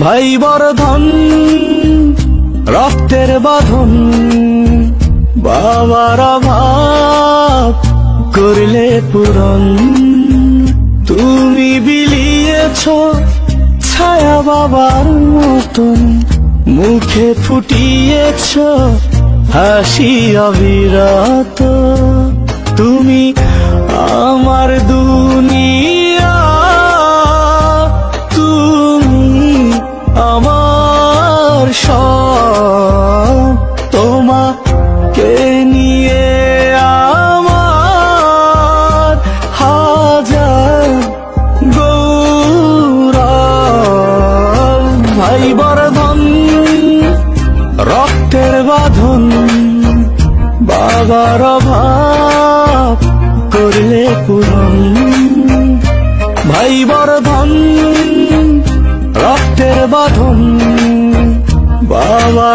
ভাই বর্ধন রক্তের বাঁধন, বাবার অভাব করলে পূরণ। তুমি বিলিয়েছ ছায়া বাবার মতন, মুখে ফুটিয়েছ হাসি অবিরত। তুমি আমার দুনিয়া, তুমি আমার সব, তোমাকে নিয়ে আমার হাজার গৌরব। ভাই বর্ধন রক্তের বাঁধন, বাবার অভাব করলে পূরণ। ভাই বর্ধন রক্তের বাঁধন, বাবা